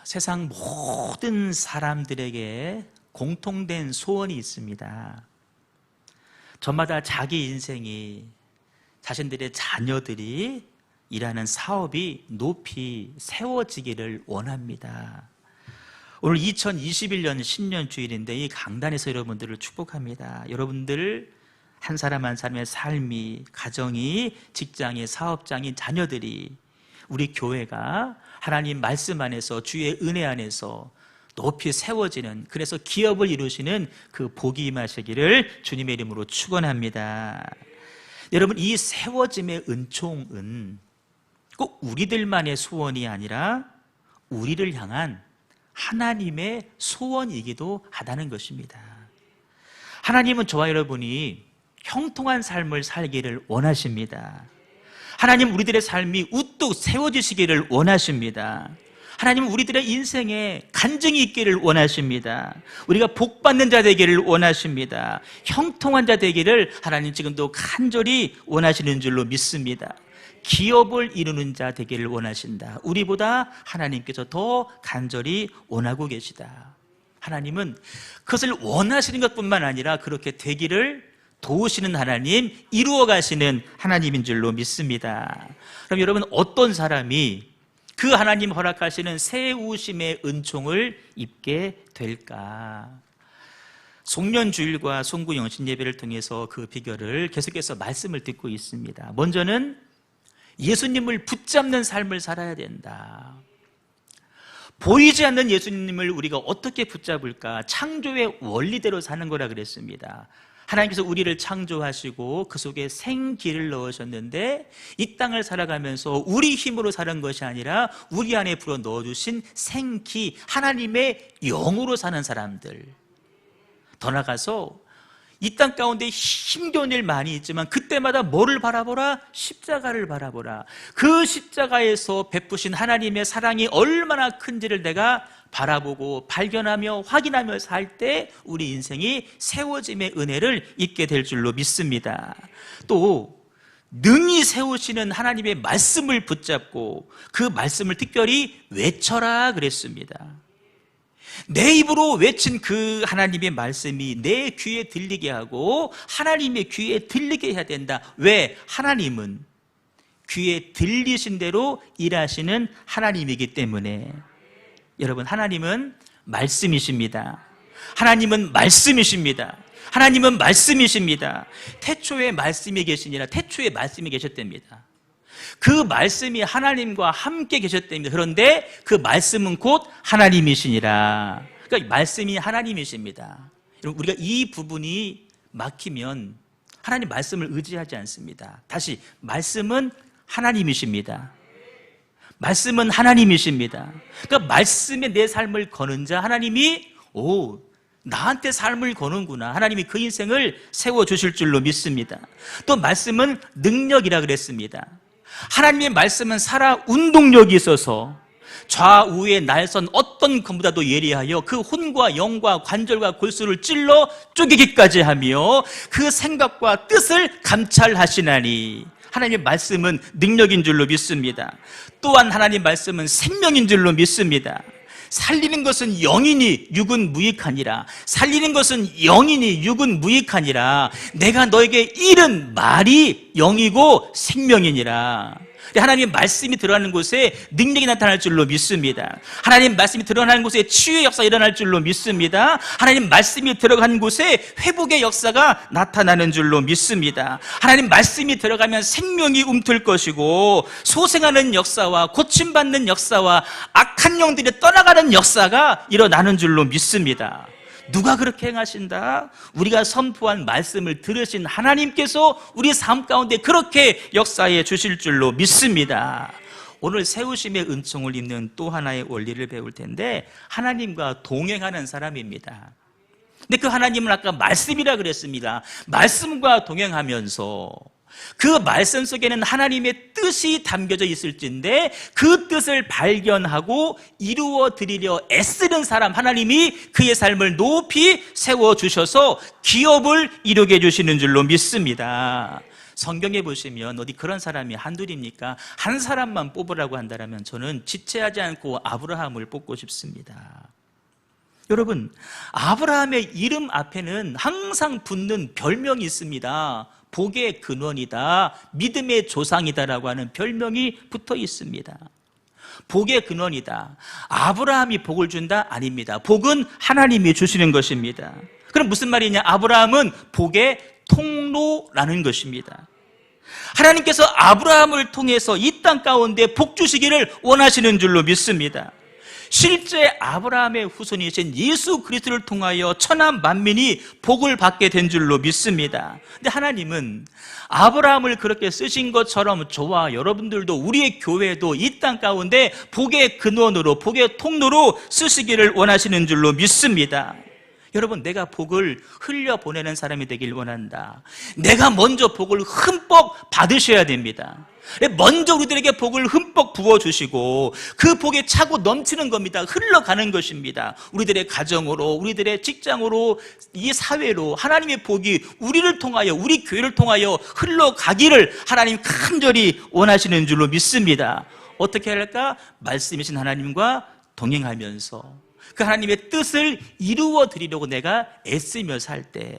세상 모든 사람들에게 공통된 소원이 있습니다. 저마다 자기 인생이, 자신들의 자녀들이 일하는 사업이 높이 세워지기를 원합니다. 오늘 2021년 신년 주일인데 이 강단에서 여러분들을 축복합니다. 여러분들 한 사람 한 사람의 삶이, 가정이, 직장이, 사업장이, 자녀들이, 우리 교회가 하나님 말씀 안에서, 주의 은혜 안에서 높이 세워지는, 그래서 기업을 이루시는 그 복이 임하시기를 주님의 이름으로 축원합니다. 여러분, 이 세워짐의 은총은 꼭 우리들만의 소원이 아니라 우리를 향한 하나님의 소원이기도 하다는 것입니다. 하나님은 저와 여러분이 형통한 삶을 살기를 원하십니다. 하나님 우리들의 삶이 우뚝 세워지시기를 원하십니다. 하나님은 우리들의 인생에 간증이 있기를 원하십니다. 우리가 복받는 자 되기를 원하십니다. 형통한 자 되기를 하나님 지금도 간절히 원하시는 줄로 믿습니다. 기업을 이루는 자 되기를 원하신다. 우리보다 하나님께서 더 간절히 원하고 계시다. 하나님은 그것을 원하시는 것뿐만 아니라 그렇게 되기를 도우시는 하나님, 이루어 가시는 하나님인 줄로 믿습니다. 그럼 여러분, 어떤 사람이 그 하나님 허락하시는 세우심의 은총을 입게 될까? 송년주일과 송구영신 예배를 통해서 그 비결을 계속해서 말씀을 듣고 있습니다. 먼저는 예수님을 붙잡는 삶을 살아야 된다. 보이지 않는 예수님을 우리가 어떻게 붙잡을까? 창조의 원리대로 사는 거라 그랬습니다. 하나님께서 우리를 창조하시고 그 속에 생기를 넣으셨는데 이 땅을 살아가면서 우리 힘으로 사는 것이 아니라 우리 안에 불어 넣어주신 생기, 하나님의 영으로 사는 사람들. 더 나아가서 이 땅 가운데 힘겨운 일 많이 있지만 그때마다 뭐를 바라보라? 십자가를 바라보라. 그 십자가에서 베푸신 하나님의 사랑이 얼마나 큰지를 내가 바라보고 발견하며 확인하며 살 때 우리 인생이 세워짐의 은혜를 입게 될 줄로 믿습니다. 또 능히 세우시는 하나님의 말씀을 붙잡고 그 말씀을 특별히 외쳐라 그랬습니다. 내 입으로 외친 그 하나님의 말씀이 내 귀에 들리게 하고 하나님의 귀에 들리게 해야 된다. 왜? 하나님은 귀에 들리신 대로 일하시는 하나님이기 때문에. 여러분, 하나님은 말씀이십니다. 하나님은 말씀이십니다. 하나님은 말씀이십니다. 태초에 말씀이 계시니라. 태초에 말씀이 계셨답니다. 그 말씀이 하나님과 함께 계셨답니다. 그런데 그 말씀은 곧 하나님이시니라. 그러니까 말씀이 하나님이십니다. 여러분, 우리가 이 부분이 막히면 하나님 말씀을 의지하지 않습니다. 다시, 말씀은 하나님이십니다. 말씀은 하나님이십니다. 그러니까 말씀에 내 삶을 거는 자, 하나님이 나한테 삶을 거는구나. 하나님이 그 인생을 세워주실 줄로 믿습니다. 또 말씀은 능력이라 그랬습니다. 하나님의 말씀은 살아 운동력이 있어서 좌우의 날선 어떤 것보다도 예리하여 그 혼과 영과 관절과 골수를 찔러 쪼개기까지 하며 그 생각과 뜻을 감찰하시나니. 하나님의 말씀은 능력인 줄로 믿습니다. 또한 하나님 말씀은 생명인 줄로 믿습니다. 살리는 것은 영이니 육은 무익하니라. 살리는 것은 영이니 육은 무익하니라. 내가 너에게 이른 말이 영이고 생명이니라. 하나님의 말씀이 들어가는 곳에 능력이 나타날 줄로 믿습니다. 하나님 말씀이 들어가는 곳에 치유의 역사가 일어날 줄로 믿습니다. 하나님 말씀이 들어가는 곳에 회복의 역사가 나타나는 줄로 믿습니다. 하나님 말씀이 들어가면 생명이 움틀 것이고 소생하는 역사와 고침받는 역사와 악한 영들이 떠나가는 역사가 일어나는 줄로 믿습니다. 누가 그렇게 행하신다? 우리가 선포한 말씀을 들으신 하나님께서 우리 삶 가운데 그렇게 역사해 주실 줄로 믿습니다. 오늘 세우심의 은총을 입는 또 하나의 원리를 배울 텐데, 하나님과 동행하는 사람입니다. 근데 그 하나님은 아까 말씀이라 그랬습니다. 말씀과 동행하면서 그 말씀 속에는 하나님의 뜻이 담겨져 있을진데 그 뜻을 발견하고 이루어 드리려 애쓰는 사람, 하나님이 그의 삶을 높이 세워주셔서 기업을 이루게 해주시는 줄로 믿습니다. 성경에 보시면 어디 그런 사람이 한둘입니까? 한 사람만 뽑으라고 한다면 저는 지체하지 않고 아브라함을 뽑고 싶습니다. 여러분, 아브라함의 이름 앞에는 항상 붙는 별명이 있습니다. 복의 근원이다, 믿음의 조상이다라고 하는 별명이 붙어 있습니다. 복의 근원이다. 아브라함이 복을 준다? 아닙니다. 복은 하나님이 주시는 것입니다. 그럼 무슨 말이냐? 아브라함은 복의 통로라는 것입니다. 하나님께서 아브라함을 통해서 이 땅 가운데 복 주시기를 원하시는 줄로 믿습니다. 실제 아브라함의 후손이신 예수 그리스도를 통하여 천하 만민이 복을 받게 된 줄로 믿습니다. 근데 하나님은 아브라함을 그렇게 쓰신 것처럼 저와 여러분들도, 우리의 교회도 이 땅 가운데 복의 근원으로, 복의 통로로 쓰시기를 원하시는 줄로 믿습니다. 여러분, 내가 복을 흘려보내는 사람이 되길 원한다. 내가 먼저 복을 흠뻑 받으셔야 됩니다. 먼저 우리들에게 복을 흠뻑 부어주시고 그 복에 차고 넘치는 겁니다. 흘러가는 것입니다. 우리들의 가정으로, 우리들의 직장으로, 이 사회로 하나님의 복이 우리를 통하여, 우리 교회를 통하여 흘러가기를 하나님 간절히 원하시는 줄로 믿습니다. 어떻게 할까? 말씀이신 하나님과 동행하면서 그 하나님의 뜻을 이루어 드리려고 내가 애쓰며 살 때,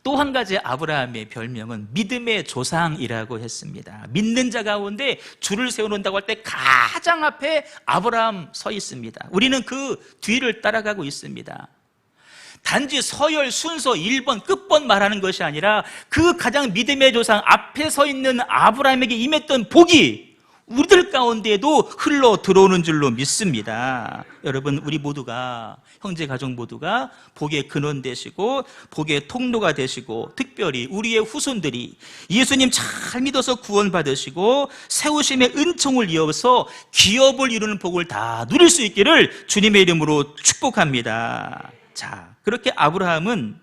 또 한 가지 아브라함의 별명은 믿음의 조상이라고 했습니다. 믿는 자 가운데 줄을 세워놓는다고 할 때 가장 앞에 아브라함 서 있습니다. 우리는 그 뒤를 따라가고 있습니다. 단지 서열 순서 1번 끝번 말하는 것이 아니라 그 가장 믿음의 조상 앞에 서 있는 아브라함에게 임했던 복이 우리들 가운데에도 흘러 들어오는 줄로 믿습니다. 여러분, 우리 모두가, 형제 가족 모두가 복의 근원 되시고 복의 통로가 되시고, 특별히 우리의 후손들이 예수님 잘 믿어서 구원 받으시고 세우심의 은총을 이어서 기업을 이루는 복을 다 누릴 수 있기를 주님의 이름으로 축복합니다. 자, 그렇게 아브라함은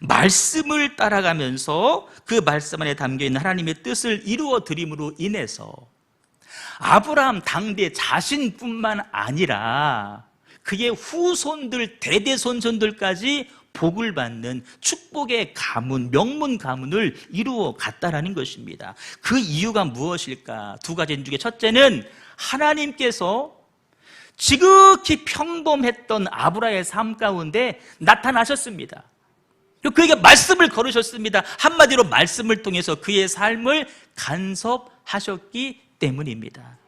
말씀을 따라가면서 그 말씀 안에 담겨있는 하나님의 뜻을 이루어 드림으로 인해서 아브라함 당대 자신뿐만 아니라 그의 후손들, 대대손손들까지 복을 받는 축복의 가문, 명문 가문을 이루어 갔다라는 것입니다. 그 이유가 무엇일까? 두 가지 중에 첫째는 하나님께서 지극히 평범했던 아브라함의 삶 가운데 나타나셨습니다. 그에게 말씀을 걸으셨습니다. 한마디로 말씀을 통해서 그의 삶을 간섭하셨기 때문입니다.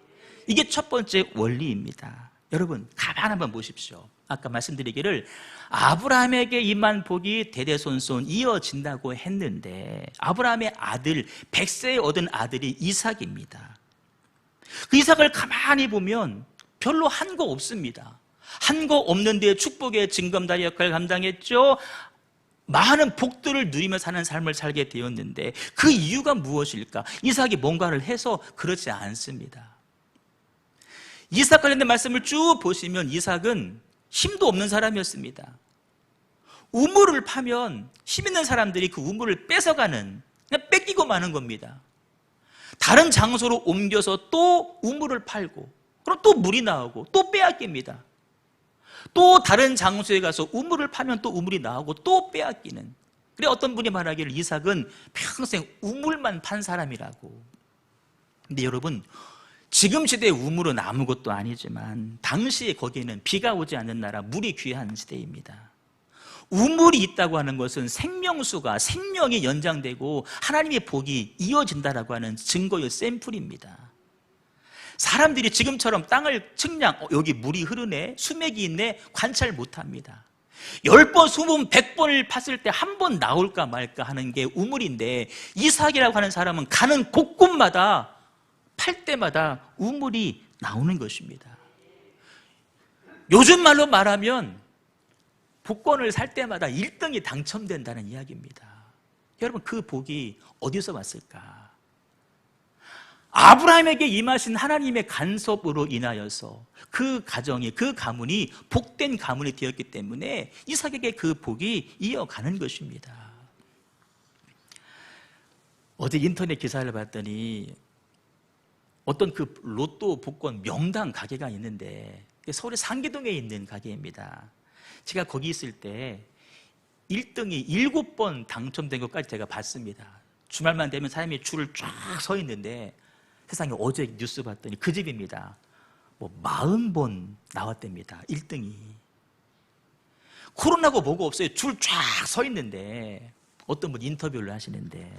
이게 첫 번째 원리입니다. 여러분, 가만 한번 보십시오. 아까 말씀드리기를 아브라함에게 임한 복이 대대손손 이어진다고 했는데, 아브라함의 아들, 100세에 얻은 아들이 이삭입니다. 그 이삭을 가만히 보면 별로 한 거 없습니다. 한 거 없는데 축복의 징검다리 역할을 감당했죠. 많은 복들을 누리며 사는 삶을 살게 되었는데, 그 이유가 무엇일까? 이삭이 뭔가를 해서 그렇지 않습니다. 이삭 관련된 말씀을 쭉 보시면 이삭은 힘도 없는 사람이었습니다. 우물을 파면 힘 있는 사람들이 그 우물을 뺏어가는, 그냥 뺏기고 마는 겁니다. 다른 장소로 옮겨서 또 우물을 팔고, 그럼 또 물이 나오고 또 빼앗깁니다. 또 다른 장소에 가서 우물을 파면 또 우물이 나오고 또 빼앗기는. 그래, 어떤 분이 말하기를 이삭은 평생 우물만 판 사람이라고. 근데 여러분, 지금 시대의 우물은 아무것도 아니지만 당시에 거기에는 비가 오지 않는 나라, 물이 귀한 시대입니다. 우물이 있다고 하는 것은 생명수가, 생명이 연장되고 하나님의 복이 이어진다라고 하는 증거의 샘플입니다. 사람들이 지금처럼 땅을 측량, 여기 물이 흐르네, 수맥이 있네, 관찰 못합니다. 10번, 20번, 100번을 팠을 때 한 번 나올까 말까 하는 게 우물인데, 이삭이라고 하는 사람은 가는 곳곳마다 팔 때마다 우물이 나오는 것입니다. 요즘 말로 말하면 복권을 살 때마다 1등이 당첨된다는 이야기입니다. 여러분, 그 복이 어디서 왔을까? 아브라함에게 임하신 하나님의 간섭으로 인하여서 그 가정이, 그 가문이 복된 가문이 되었기 때문에 이삭에게 그 복이 이어가는 것입니다. 어제 인터넷 기사를 봤더니 어떤 그 로또 복권 명당 가게가 있는데, 서울의 상계동에 있는 가게입니다. 제가 거기 있을 때 1등이 7번 당첨된 것까지 제가 봤습니다. 주말만 되면 사람이 줄을 쫙 서 있는데 세상에 어제 뉴스 봤더니 그 집입니다. 40번 나왔답니다. 1등이. 코로나고 뭐고 없어요. 줄 쫙 서 있는데 어떤 분 인터뷰를 하시는데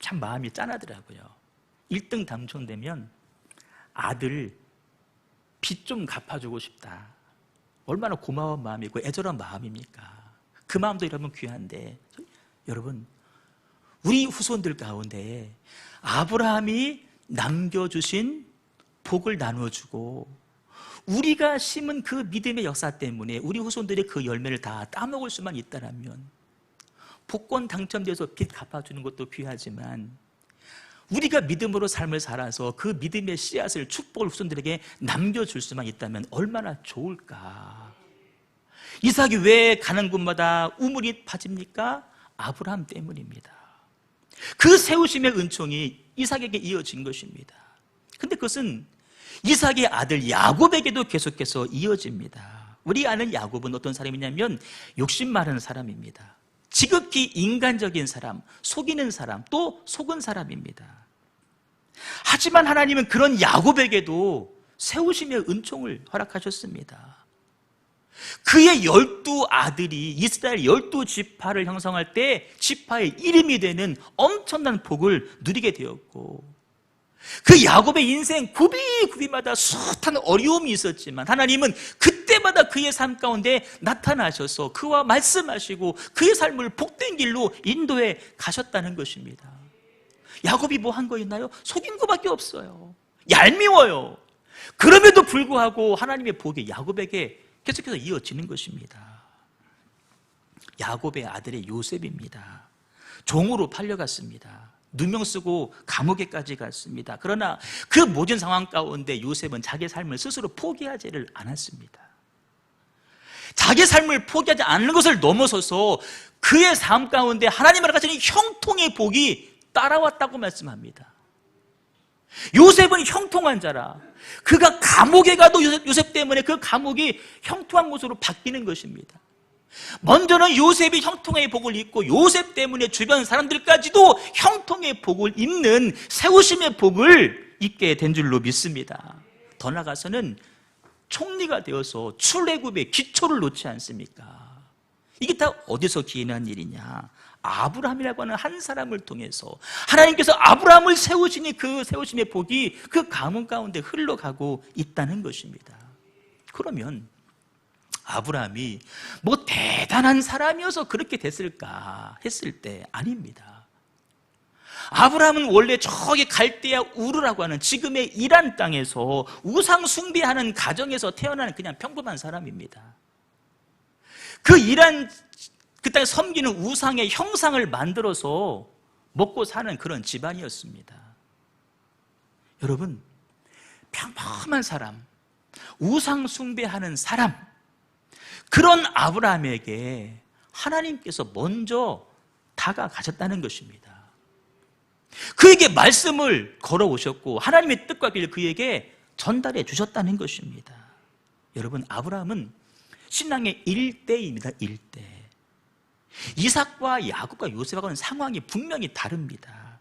참 마음이 짠하더라고요. 1등 당첨되면 아들 빚 좀 갚아주고 싶다. 얼마나 고마운 마음이고 애절한 마음입니까? 그 마음도 여러분 귀한데, 여러분 우리 후손들 가운데 아브라함이 남겨주신 복을 나눠주고 우리가 심은 그 믿음의 역사 때문에 우리 후손들이 그 열매를 다 따먹을 수만 있다면, 복권 당첨돼서 빚 갚아주는 것도 귀하지만 우리가 믿음으로 삶을 살아서 그 믿음의 씨앗을, 축복을 후손들에게 남겨줄 수만 있다면 얼마나 좋을까. 이삭이 왜 가는 곳마다 우물이 파집니까? 아브라함 때문입니다. 그 세우심의 은총이 이삭에게 이어진 것입니다. 근데 그것은 이삭의 아들 야곱에게도 계속해서 이어집니다. 우리 아는 야곱은 어떤 사람이냐면 욕심 많은 사람입니다. 지극히 인간적인 사람, 속이는 사람, 또 속은 사람입니다. 하지만 하나님은 그런 야곱에게도 세우심의 은총을 허락하셨습니다. 그의 12아들이 이스라엘 12지파를 형성할 때 지파의 이름이 되는 엄청난 복을 누리게 되었고, 그 야곱의 인생 구비구비마다 숱한 어려움이 있었지만 하나님은 그때마다 그의 삶 가운데 나타나셔서 그와 말씀하시고 그의 삶을 복된 길로 인도해 가셨다는 것입니다. 야곱이 뭐 한 거 있나요? 속인 거밖에 없어요. 얄미워요. 그럼에도 불구하고 하나님의 복이 야곱에게 계속해서 이어지는 것입니다. 야곱의 아들의 요셉입니다. 종으로 팔려갔습니다. 누명 쓰고 감옥에까지 갔습니다. 그러나 그 모든 상황 가운데 요셉은 자기 삶을 스스로 포기하지를 않았습니다. 자기 삶을 포기하지 않는 것을 넘어서서 그의 삶 가운데 하나님을 가지는 형통의 복이 따라왔다고 말씀합니다. 요셉은 형통한 자라. 그가 감옥에 가도 요셉 때문에 그 감옥이 형통한 곳으로 바뀌는 것입니다. 먼저는 요셉이 형통의 복을 입고 요셉 때문에 주변 사람들까지도 형통의 복을 입는 세우심의 복을 입게 된 줄로 믿습니다. 더 나아가서는 총리가 되어서 출애굽의 기초를 놓지 않습니까? 이게 다 어디서 기인한 일이냐? 아브라함이라고 하는 한 사람을 통해서 하나님께서 아브라함을 세우시니 그 세우심의 복이 그 가문 가운데 흘러가고 있다는 것입니다. 그러면 아브라함이 뭐 대단한 사람이어서 그렇게 됐을까 했을 때 아닙니다. 아브라함은 원래 저기 갈대아 우르라고 하는 지금의 이란 땅에서 우상 숭배하는 가정에서 태어나는 그냥 평범한 사람입니다. 그 이란 그 땅에 섬기는 우상의 형상을 만들어서 먹고 사는 그런 집안이었습니다. 여러분, 평범한 사람, 우상 숭배하는 사람, 그런 아브라함에게 하나님께서 먼저 다가가셨다는 것입니다. 그에게 말씀을 걸어오셨고 하나님의 뜻과 길을 그에게 전달해 주셨다는 것입니다. 여러분, 아브라함은 신앙의 일대입니다. 일대. 이삭과 야곱과 요셉하고는 상황이 분명히 다릅니다.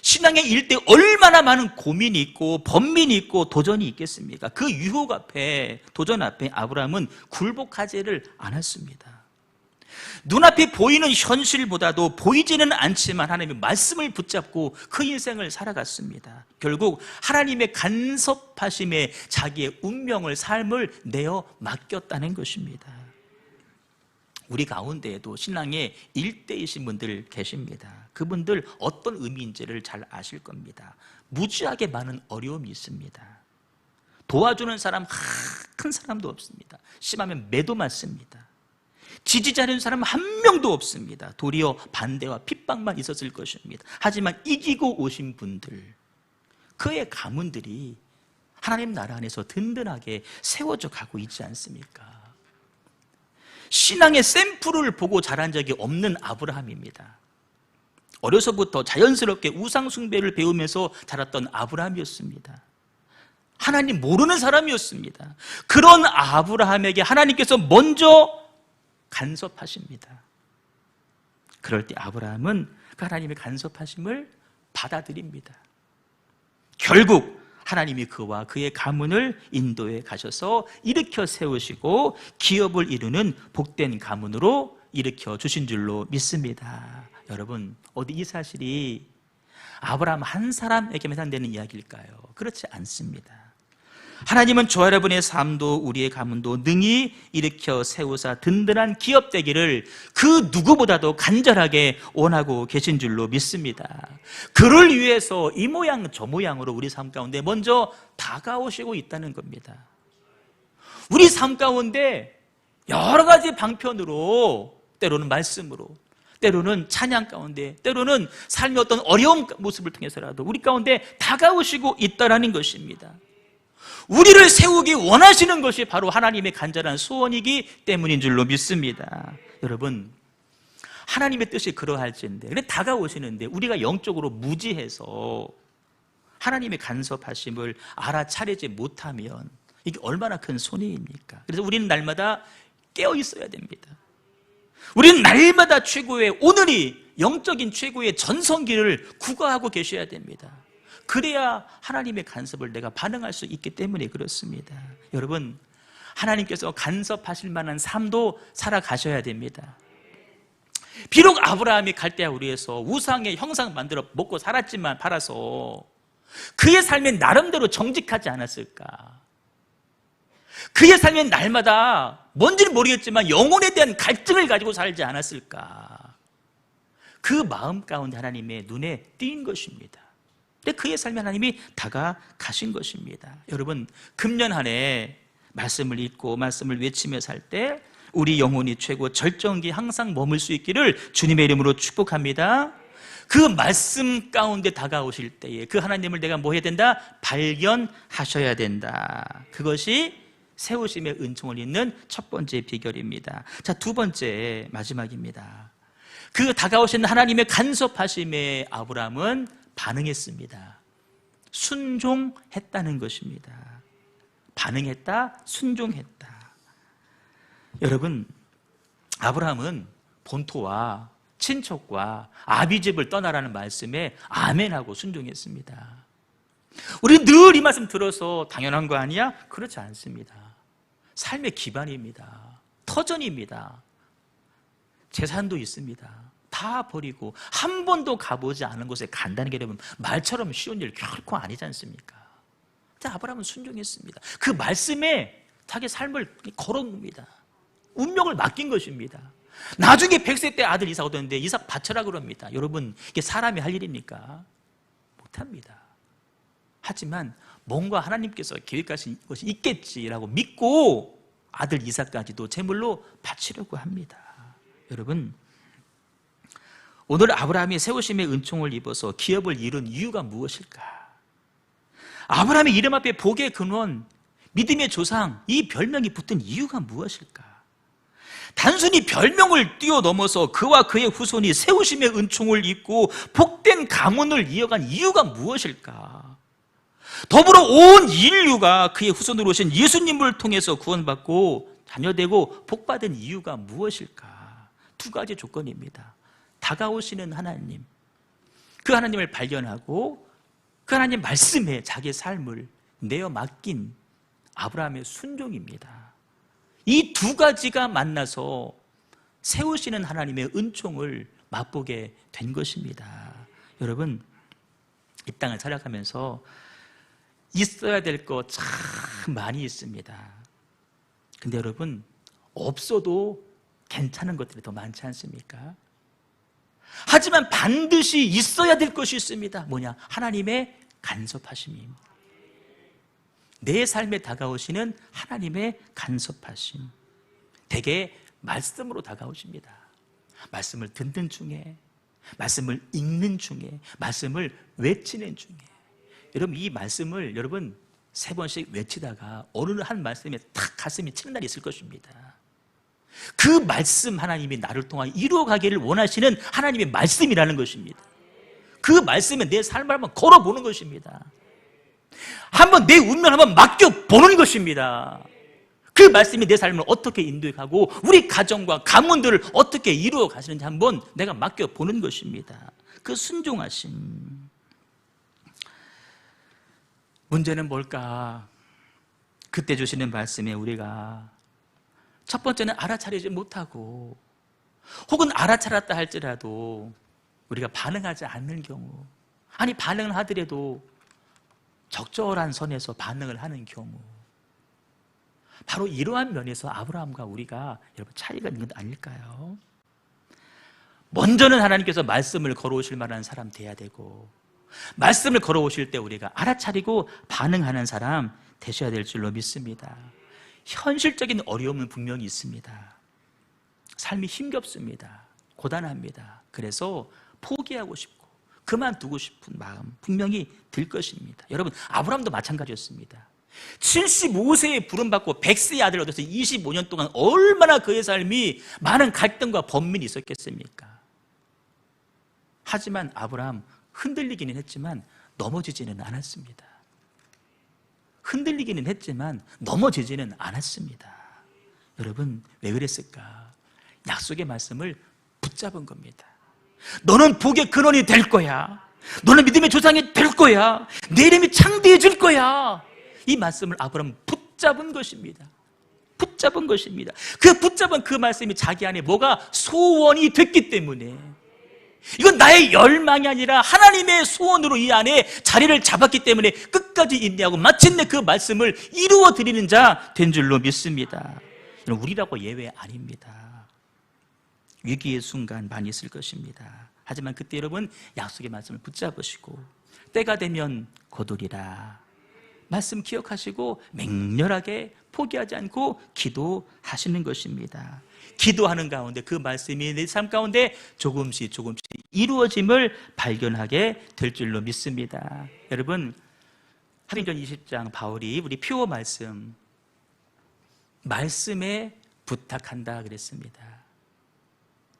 신앙의 일대 얼마나 많은 고민이 있고 번민이 있고 도전이 있겠습니까? 그 유혹 앞에, 도전 앞에 아브라함은 굴복하지를 않았습니다. 눈앞에 보이는 현실보다도 보이지는 않지만 하나님의 말씀을 붙잡고 그 인생을 살아갔습니다. 결국 하나님의 간섭하심에 자기의 운명을, 삶을 내어 맡겼다는 것입니다. 우리 가운데에도 신앙의 일대이신 분들 계십니다. 그분들 어떤 의미인지를 잘 아실 겁니다. 무지하게 많은 어려움이 있습니다. 도와주는 사람 큰 사람도 없습니다. 심하면 매도 맞습니다. 지지자는 사람 한 명도 없습니다. 도리어 반대와 핍박만 있었을 것입니다. 하지만 이기고 오신 분들, 그의 가문들이 하나님 나라 안에서 든든하게 세워져 가고 있지 않습니까? 신앙의 샘플을 보고 자란 적이 없는 아브라함입니다. 어려서부터 자연스럽게 우상 숭배를 배우면서 자랐던 아브라함이었습니다. 하나님 모르는 사람이었습니다. 그런 아브라함에게 하나님께서 먼저 간섭하십니다. 그럴 때 아브라함은 그 하나님의 간섭하심을 받아들입니다. 결국 하나님이 그와 그의 가문을 인도에 가셔서 일으켜 세우시고 기업을 이루는 복된 가문으로 일으켜 주신 줄로 믿습니다. 여러분, 어디 이 사실이 아브라함 한 사람에게만 해당되는 이야기일까요? 그렇지 않습니다. 하나님은 저와 여러분의 삶도 우리의 가문도 능히 일으켜 세우사 든든한 기업 되기를 그 누구보다도 간절하게 원하고 계신 줄로 믿습니다. 그를 위해서 이 모양 저 모양으로 우리 삶 가운데 먼저 다가오시고 있다는 겁니다. 우리 삶 가운데 여러 가지 방편으로, 때로는 말씀으로, 때로는 찬양 가운데, 때로는 삶의 어떤 어려운 모습을 통해서라도 우리 가운데 다가오시고 있다는 것입니다. 우리를 세우기 원하시는 것이 바로 하나님의 간절한 소원이기 때문인 줄로 믿습니다. 여러분, 하나님의 뜻이 그러할진데, 근데 다가오시는데 우리가 영적으로 무지해서 하나님의 간섭하심을 알아차리지 못하면 이게 얼마나 큰 손해입니까? 그래서 우리는 날마다 깨어 있어야 됩니다. 우리는 날마다 최고의, 오늘이 영적인 최고의 전성기를 구가하고 계셔야 됩니다. 그래야 하나님의 간섭을 내가 반응할 수 있기 때문에 그렇습니다. 여러분, 하나님께서 간섭하실 만한 삶도 살아가셔야 됩니다. 비록 아브라함이 갈대아 우리에서 우상의 형상 만들어 먹고 살았지만, 팔아서 그의 삶은 나름대로 정직하지 않았을까? 그의 삶은 날마다 뭔지는 모르겠지만 영혼에 대한 갈증을 가지고 살지 않았을까? 그 마음 가운데 하나님의 눈에 띈 것입니다. 근데 그의 삶에 하나님이 다가가신 것입니다. 여러분, 금년 한 해 말씀을 읽고 말씀을 외치며 살 때 우리 영혼이 최고 절정기 항상 머물 수 있기를 주님의 이름으로 축복합니다. 그 말씀 가운데 다가오실 때에 그 하나님을 내가 뭐 해야 된다? 발견하셔야 된다. 그것이 세우심의 은총을 잇는 첫 번째 비결입니다. 자, 두 번째, 마지막입니다. 그 다가오신 하나님의 간섭하심에 아브라함은 반응했습니다. 순종했다는 것입니다. 반응했다, 순종했다. 여러분, 아브라함은 본토와 친척과 아비집을 떠나라는 말씀에 아멘하고 순종했습니다. 우리 늘 이 말씀 들어서 당연한 거 아니야? 그렇지 않습니다. 삶의 기반입니다. 터전입니다. 재산도 있습니다. 다 버리고 한 번도 가보지 않은 곳에 간다는 게 여러분, 말처럼 쉬운 일 결코 아니지 않습니까? 근데 아브라함은 순종했습니다. 그 말씀에 자기 삶을 걸어놓습니다. 운명을 맡긴 것입니다. 나중에 100세 때 아들 이삭 얻었는데 이삭 바쳐라 그럽니다. 여러분, 이게 사람이 할 일입니까? 못합니다. 하지만 뭔가 하나님께서 계획하신 것이 있겠지라고 믿고 아들 이삭까지도 제물로 바치려고 합니다. 여러분, 오늘 아브라함이 세우심의 은총을 입어서 기업을 이룬 이유가 무엇일까? 아브라함의 이름 앞에 복의 근원, 믿음의 조상, 이 별명이 붙은 이유가 무엇일까? 단순히 별명을 뛰어넘어서 그와 그의 후손이 세우심의 은총을 입고 복된 가문을 이어간 이유가 무엇일까? 더불어 온 인류가 그의 후손으로 오신 예수님을 통해서 구원받고 자녀되고 복받은 이유가 무엇일까? 두 가지 조건입니다. 다가오시는 하나님, 그 하나님을 발견하고 그 하나님 말씀에 자기의 삶을 내어 맡긴 아브라함의 순종입니다. 이 두 가지가 만나서 세우시는 하나님의 은총을 맛보게 된 것입니다. 여러분, 이 땅을 살아가면서 있어야 될 거 참 많이 있습니다. 근데 여러분, 없어도 괜찮은 것들이 더 많지 않습니까? 하지만 반드시 있어야 될 것이 있습니다. 뭐냐? 하나님의 간섭하심입니다. 내 삶에 다가오시는 하나님의 간섭하심. 대개 말씀으로 다가오십니다. 말씀을 듣는 중에, 말씀을 읽는 중에, 말씀을 외치는 중에. 여러분, 이 말씀을 여러분 3번씩 외치다가 어느 한 말씀에 탁 가슴이 치는 날이 있을 것입니다. 그 말씀, 하나님이 나를 통하여 이루어가기를 원하시는 하나님의 말씀이라는 것입니다. 그 말씀에 내 삶을 한번 걸어보는 것입니다. 한번 내 운명을 한번 맡겨보는 것입니다. 그 말씀이 내 삶을 어떻게 인도해가고 우리 가정과 가문들을 어떻게 이루어 가시는지 한번 내가 맡겨보는 것입니다. 그 순종하심. 문제는 뭘까? 그때 주시는 말씀에 우리가 첫 번째는 알아차리지 못하고, 혹은 알아차렸다 할지라도 우리가 반응하지 않는 경우, 아니 반응을 하더라도 적절한 선에서 반응을 하는 경우, 바로 이러한 면에서 아브라함과 우리가 여러분 차이가 있는 것 아닐까요? 먼저는 하나님께서 말씀을 걸어오실 만한 사람 돼야 되고, 말씀을 걸어오실 때 우리가 알아차리고 반응하는 사람 되셔야 될 줄로 믿습니다. 현실적인 어려움은 분명히 있습니다. 삶이 힘겹습니다. 고단합니다. 그래서 포기하고 싶고 그만두고 싶은 마음 분명히 들 것입니다. 여러분, 아브라함도 마찬가지였습니다. 75세에 부름받고 100세의 아들을 얻어서 25년 동안 얼마나 그의 삶이 많은 갈등과 번민이 있었겠습니까? 하지만 아브라함 흔들리기는 했지만 넘어지지는 않았습니다. 흔들리기는 했지만 넘어지지는 않았습니다. 여러분, 왜 그랬을까? 약속의 말씀을 붙잡은 겁니다. 너는 복의 근원이 될 거야. 너는 믿음의 조상이 될 거야. 내 이름이 창대해질 거야. 이 말씀을 아브라함은 붙잡은 것입니다. 붙잡은 것입니다. 그 붙잡은 그 말씀이 자기 안에 뭐가 소원이 됐기 때문에, 이건 나의 열망이 아니라 하나님의 소원으로 이 안에 자리를 잡았기 때문에 끝까지 인내하고 마침내 그 말씀을 이루어 드리는 자 된 줄로 믿습니다. 우리라고 예외 아닙니다. 위기의 순간 많이 있을 것입니다. 하지만 그때 여러분 약속의 말씀을 붙잡으시고 때가 되면 거두리라 말씀 기억하시고 맹렬하게 포기하지 않고 기도하시는 것입니다. 기도하는 가운데 그 말씀이 내 삶 가운데 조금씩 이루어짐을 발견하게 될 줄로 믿습니다. 여러분, 사도행전 20장 바울이 우리 표어 말씀에 부탁한다 그랬습니다.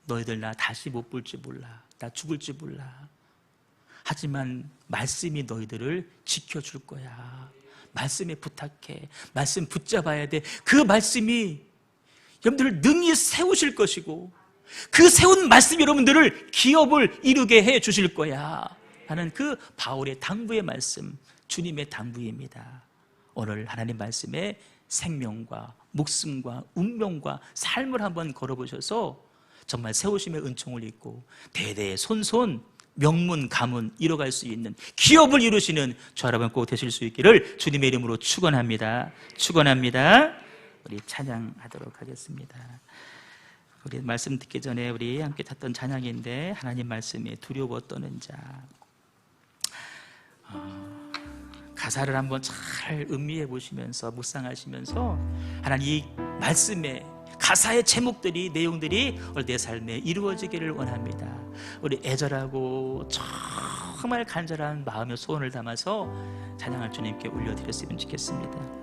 너희들 나 다시 못 볼지 몰라. 나 죽을지 몰라. 하지만 말씀이 너희들을 지켜줄 거야. 말씀에 부탁해. 말씀 붙잡아야 돼. 그 말씀이 여러분들을 능히 세우실 것이고 그 세운 말씀이 여러분들을 기업을 이루게 해 주실 거야 하는 그 바울의 당부의 말씀, 주님의 당부입니다. 오늘 하나님 말씀에 생명과 목숨과 운명과 삶을 한번 걸어보셔서 정말 세우심의 은총을 입고 대대 손손 명문 가문 이뤄갈 수 있는 기업을 이루시는 저 여러분 꼭 되실 수 있기를 주님의 이름으로 축원합니다. 우리 찬양하도록 하겠습니다. 우리 말씀 듣기 전에 우리 함께 탔던 찬양인데, 하나님 말씀에 두려워 떠는 자, 가사를 한번 잘 음미해 보시면서 묵상하시면서 하나님 이 말씀의 가사의 제목들이, 내용들이 오늘 내 삶에 이루어지기를 원합니다. 우리 애절하고 정말 간절한 마음의 소원을 담아서 찬양을 주님께 올려드렸으면 좋겠습니다.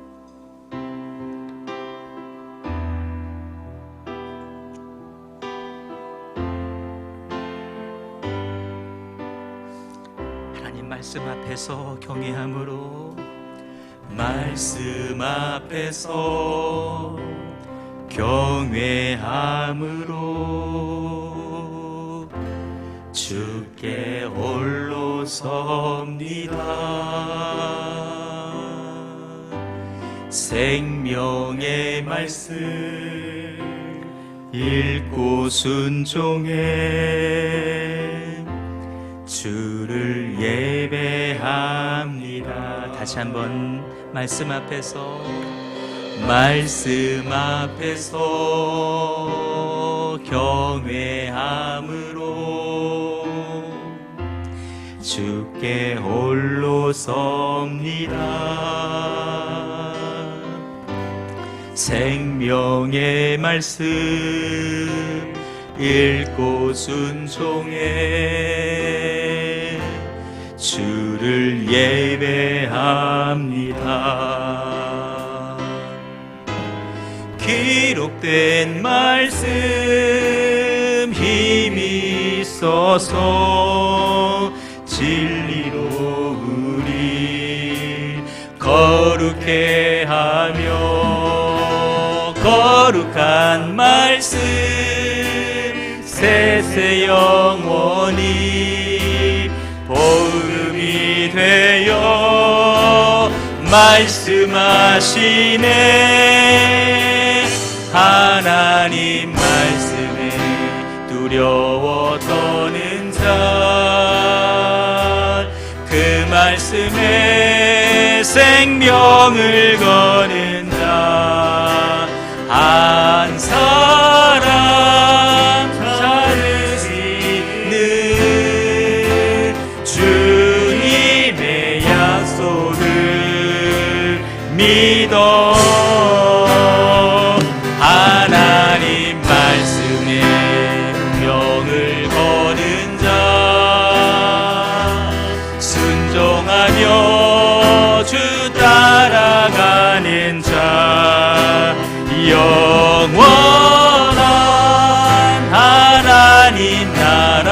말씀 앞에서 경외함으로, 말씀 앞에서 경외함으로 주께 홀로 섭니다. 생명의 말씀 읽고 순종해 주를 예배합니다. 다시 한번 말씀 앞에서 경외함으로 주께 홀로 섭니다. 생명의 말씀 읽고 순종해 주를 예배합니다. 기록된 말씀 힘이 있어서 진리로 우리 거룩해 하며, 거룩한 말씀 세세 영원히 말씀하시네. 하나님 말씀에 두려워 떠는 자, 그 말씀에 생명을 거는 자, 한 사람 찾으시는 주님의 약속을 믿어. 하나님 말씀에 운명을 거는 자, 순종하며 주 따라가는 자, 영원한 하나님 나라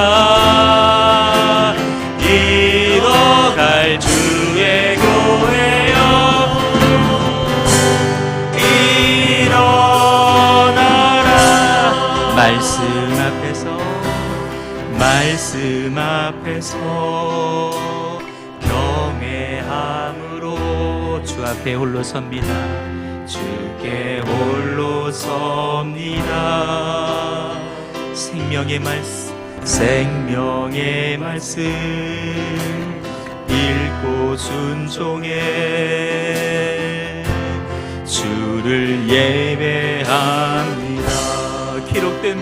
이뤄갈 주의 교회여, 일어나라. 말씀 앞에서 경외함으로 주 앞에 홀로 섭니다. 주께 홀로 섭니다. 생명의 말씀 읽고 순종해 주를 예배합니다. 기록된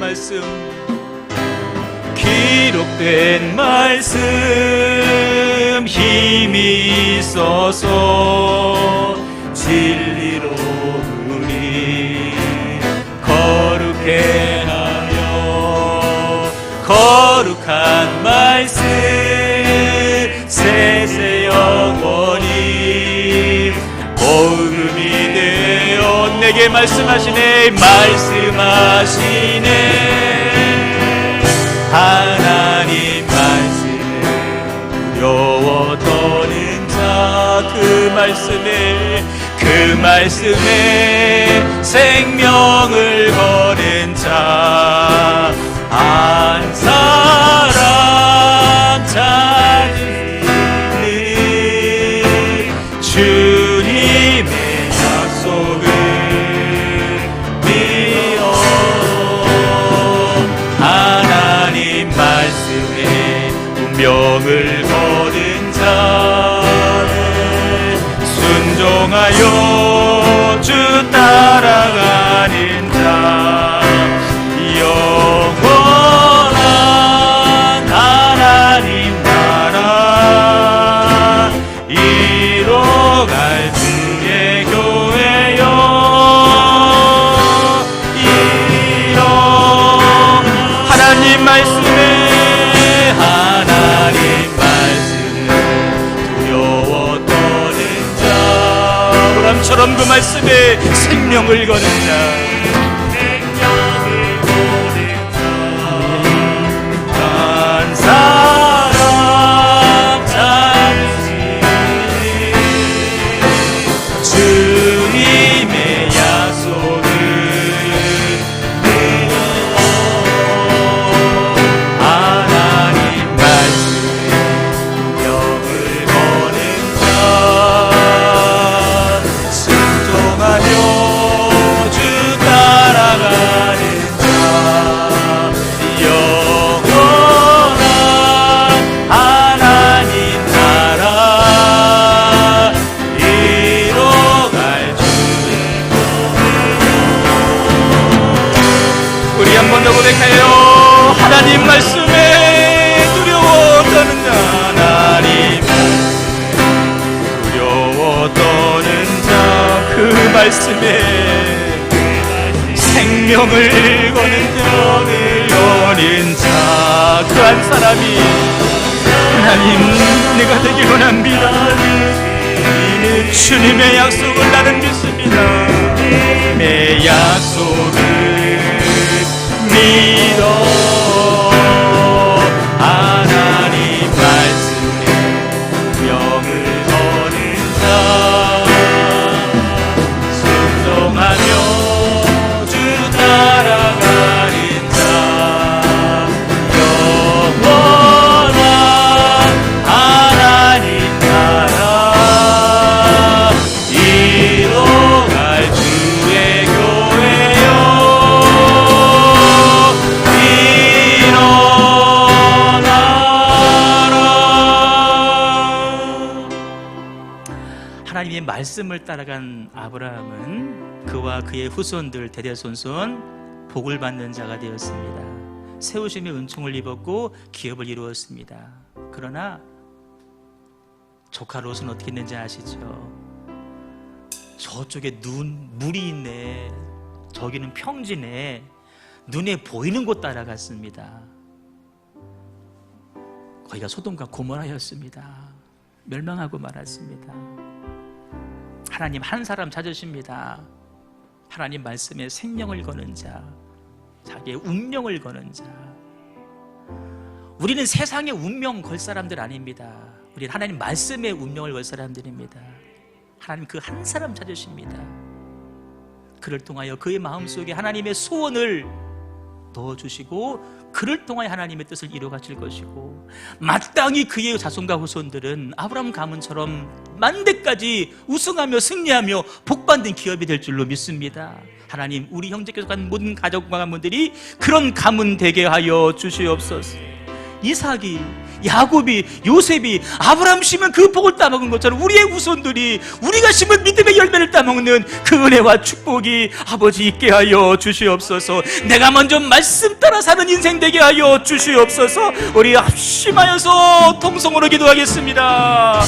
말씀 힘이 있어서 진리로 우리 거룩해 하며, 거룩한 말씀 세세 영원히 복음이 되어 내게 말씀하시네. 하나님 말씀에 두려워 떠는 자, 그 말씀에 생명을 거는 자, 한 사람 찾는 주님의 약속을 믿어. 하나님 말씀에 운명을 거는 자는 순종하여 주 따라가는 자, 영원한 하나님 나라 이뤄갈 주의 교회여, 하나님 말씀에 두려워 떠는 자, 보람처럼 그 말씀에 생명을 거는 자, 한 사람 찾으시니 주님의 약속을 믿어. 하나님 말씀에 운명을 거는 자, 순종하며 주 따라가는 자, 영원한 하나님 나라 이뤄갈 주의. 우리 한 번 더 고백해요. 하나님 말씀에 두려워 떠는 자, 하나님 두려워 떠는 자, 그 말씀에 생명을 거는 자, 그 한 사람이 하나님 내가 되길 원합니다. 주님의 약속을 나는 믿습니다. 내 약속을 믿어. 하나님 말씀에 명을 거는 자, 순종하며 주 따라가는 자, 영원한 하나님 나라 하나님의 말씀을 따라간 아브라함은 그와 그의 후손들 대대손손 복을 받는 자가 되었습니다. 세우심의 은총을 입었고 기업을 이루었습니다. 그러나 조카 롯은 어떻게 했는지 아시죠? 저쪽에 물이 있네, 저기는 평지네, 눈에 보이는 곳 따라갔습니다. 거기가 소돔과 고모라였습니다. 멸망하고 말았습니다. 하나님 한 사람 찾으십니다. 하나님 말씀에 생명을 거는 자, 자기의 운명을 거는 자. 우리는 세상의 운명 걸 사람들 아닙니다. 우리는 하나님 말씀의 운명을 걸 사람들입니다. 하나님 그 한 사람 찾으십니다. 그를 통하여 그의 마음속에 하나님의 소원을 넣어주시고 그를 통하여 하나님의 뜻을 이루어가실 것이고, 마땅히 그의 자손과 후손들은 아브라함 가문처럼 만대까지 우승하며 승리하며 복받는 기업이 될 줄로 믿습니다. 하나님 우리 형제께서 간 모든 가족과 가문들이 그런 가문 되게 하여 주시옵소서. 이삭이, 야곱이, 요셉이 아브라함 심은 그 복을 따먹은 것처럼 우리의 후손들이 우리가 심은 믿음의 열매를 따먹는 그 은혜와 축복이 아버지 있게 하여 주시옵소서. 내가 먼저 말씀 따라 사는 인생 되게 하여 주시옵소서. 우리 합심하여서 통성으로 기도하겠습니다.